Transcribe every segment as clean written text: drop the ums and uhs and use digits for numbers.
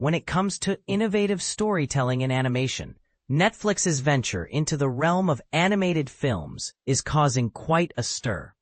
When it comes to innovative storytelling and animation, Netflix's venture into the realm of animated films is causing quite a stir.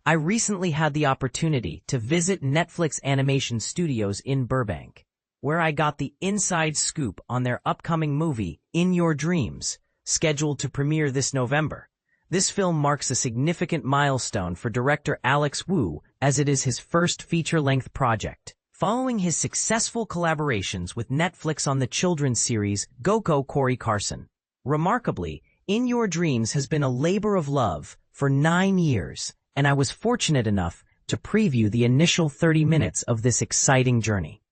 I recently had the opportunity to visit Netflix Animation Studios in Burbank, where I got the inside scoop on their upcoming movie, In Your Dreams, scheduled to premiere this November. This film marks a significant milestone for director Alex Wu, as it is his first feature-length project. Following his successful collaborations with Netflix on the children's series Cory Carson. Remarkably, In Your Dreams has been a labor of love for 9 years, and I was fortunate enough to preview the initial 30 minutes of this exciting journey.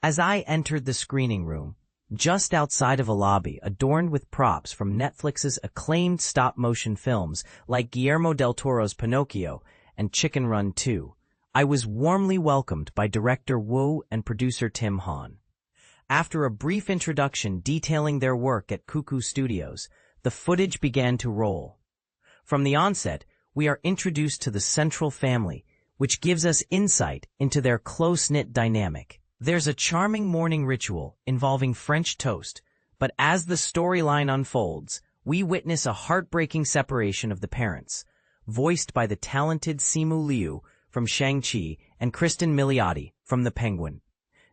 As I entered the screening room, just outside of a lobby adorned with props from Netflix's acclaimed stop-motion films like Guillermo del Toro's Pinocchio and Chicken Run 2, I was warmly welcomed by director Wu and producer Tim Han. After a brief introduction detailing their work at Cuckoo Studios, the footage began to roll. From the onset, we are introduced to the central family, which gives us insight into their close-knit dynamic. There's a charming morning ritual involving French toast, but as the storyline unfolds, we witness a heartbreaking separation of the parents, voiced by the talented Simu Liu from Shang-Chi and Kristen Milioti from The Penguin.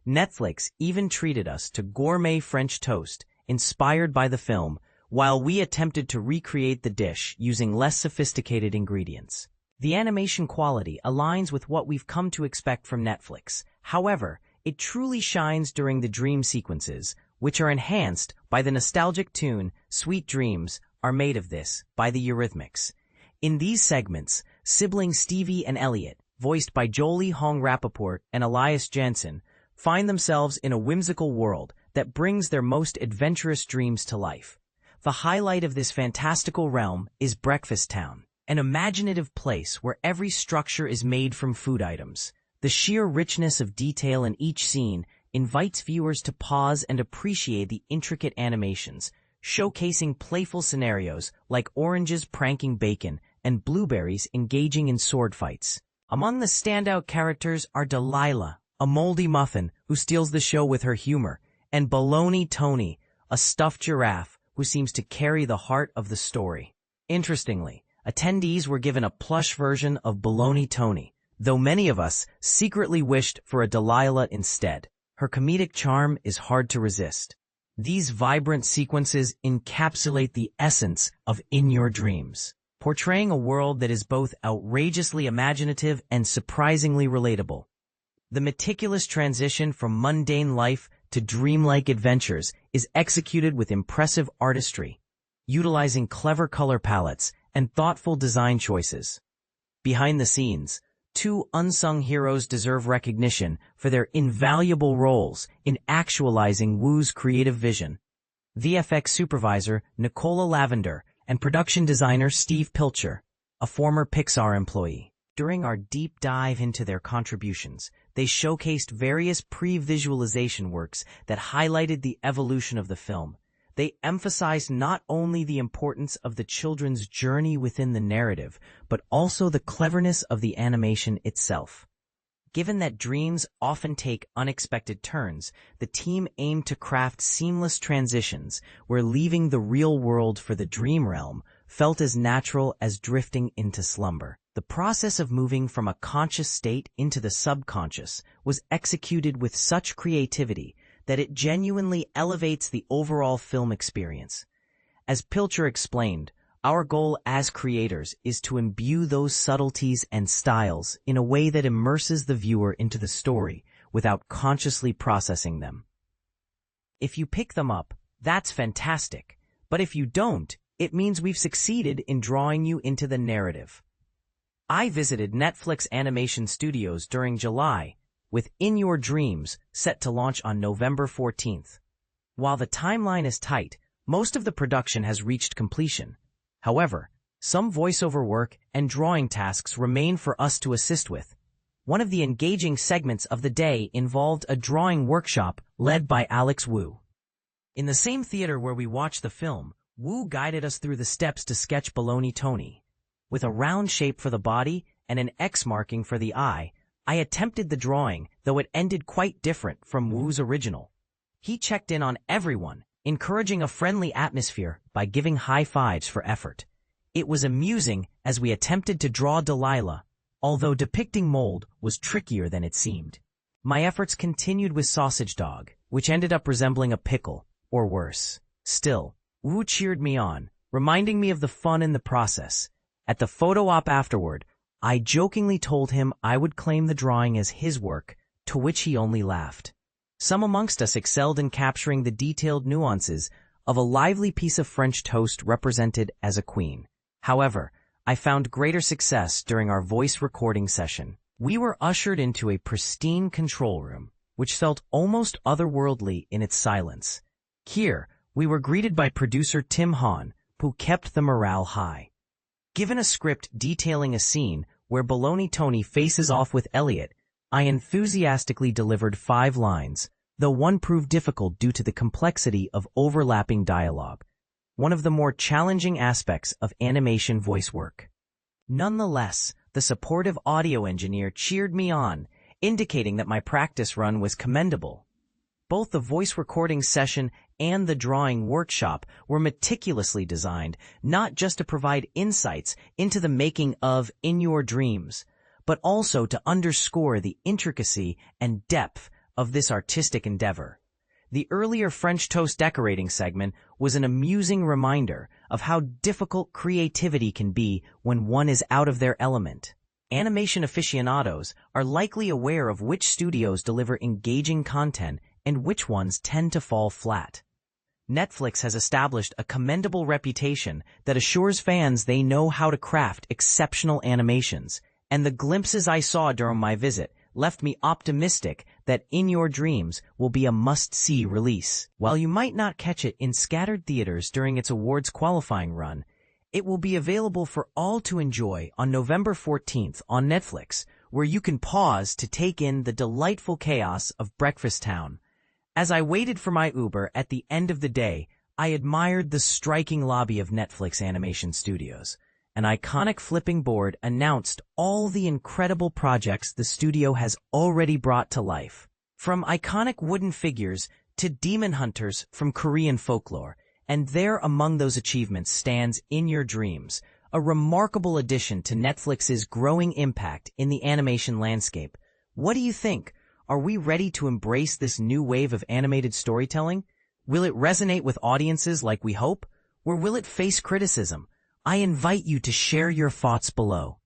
Netflix even treated us to gourmet French toast inspired by the film, while we attempted to recreate the dish using less sophisticated ingredients. The animation quality aligns with what we've come to expect from Netflix. However, it truly shines during the dream sequences, which are enhanced by the nostalgic tune Sweet Dreams Are Made of This by the Eurythmics. In these segments, siblings Stevie and Elliot, voiced by Jolie Hong Rappaport and Elias Jansen, find themselves in a whimsical world that brings their most adventurous dreams to life. The highlight of this fantastical realm is Breakfast Town, an imaginative place where every structure is made from food items. The sheer richness of detail in each scene invites viewers to pause and appreciate the intricate animations, showcasing playful scenarios like oranges pranking bacon and blueberries engaging in sword fights. Among the standout characters are Delilah, a moldy muffin who steals the show with her humor, and Baloney Tony, a stuffed giraffe who seems to carry the heart of the story. Interestingly, attendees were given a plush version of Baloney Tony, though many of us secretly wished for a Delilah instead. Her comedic charm is hard to resist. These vibrant sequences encapsulate the essence of In Your Dreams, portraying a world that is both outrageously imaginative and surprisingly relatable. The meticulous transition from mundane life to dreamlike adventures is executed with impressive artistry, utilizing clever color palettes and thoughtful design choices. Behind the scenes, two unsung heroes deserve recognition for their invaluable roles in actualizing Wu's creative vision. VFX supervisor Nicola Lavender and production designer Steve Pilcher, a former Pixar employee. During our deep dive into their contributions, they showcased various pre-visualization works that highlighted the evolution of the film. They emphasized not only the importance of the children's journey within the narrative, but also the cleverness of the animation itself. Given that dreams often take unexpected turns, the team aimed to craft seamless transitions where leaving the real world for the dream realm felt as natural as drifting into slumber. The process of moving from a conscious state into the subconscious was executed with such creativity that it genuinely elevates the overall film experience. As Pilcher explained, our goal as creators is to imbue those subtleties and styles in a way that immerses the viewer into the story without consciously processing them. If you pick them up, that's fantastic, but if you don't, it means we've succeeded in drawing you into the narrative. I visited Netflix Animation Studios during July, with In Your Dreams set to launch on November 14th. While the timeline is tight, most of the production has reached completion. However, some voiceover work and drawing tasks remain for us to assist with. One of the engaging segments of the day involved a drawing workshop led by Alex Wu. In the same theater where we watched the film, Wu guided us through the steps to sketch Baloney Tony. With a round shape for the body and an X marking for the eye, I attempted the drawing, though it ended quite different from Wu's original. He checked in on everyone, encouraging a friendly atmosphere by giving high fives for effort. It was amusing as we attempted to draw Delilah, although depicting mold was trickier than it seemed. My efforts continued with Sausage Dog, which ended up resembling a pickle, or worse. Still, Wu cheered me on, reminding me of the fun in the process. At the photo op afterward, I jokingly told him I would claim the drawing as his work, to which he only laughed. Some amongst us excelled in capturing the detailed nuances of a lively piece of French toast represented as a queen. However, I found greater success during our voice recording session. We were ushered into a pristine control room, which felt almost otherworldly in its silence. Here, we were greeted by producer Tim Hahn, who kept the morale high. Given a script detailing a scene where Baloney Tony faces off with Elliot, I enthusiastically delivered 5 lines, though one proved difficult due to the complexity of overlapping dialogue, one of the more challenging aspects of animation voice work. Nonetheless, the supportive audio engineer cheered me on, indicating that my practice run was commendable. Both the voice recording session and the drawing workshop were meticulously designed not just to provide insights into the making of In Your Dreams, but also to underscore the intricacy and depth of this artistic endeavor. The earlier French toast decorating segment was an amusing reminder of how difficult creativity can be when one is out of their element. Animation aficionados are likely aware of which studios deliver engaging content and which ones tend to fall flat. Netflix has established a commendable reputation that assures fans they know how to craft exceptional animations, and the glimpses I saw during my visit left me optimistic that In Your Dreams will be a must-see release. While you might not catch it in scattered theaters during its awards qualifying run, it will be available for all to enjoy on November 14th on Netflix, where you can pause to take in the delightful chaos of Breakfast Town. As I waited for my Uber at the end of the day, I admired the striking lobby of Netflix Animation Studios. An iconic flipping board announced all the incredible projects the studio has already brought to life. From iconic wooden figures to demon hunters from Korean folklore, and there among those achievements stands In Your Dreams, a remarkable addition to Netflix's growing impact in the animation landscape. What do you think? Are we ready to embrace this new wave of animated storytelling? Will it resonate with audiences like we hope? Or will it face criticism? I invite you to share your thoughts below.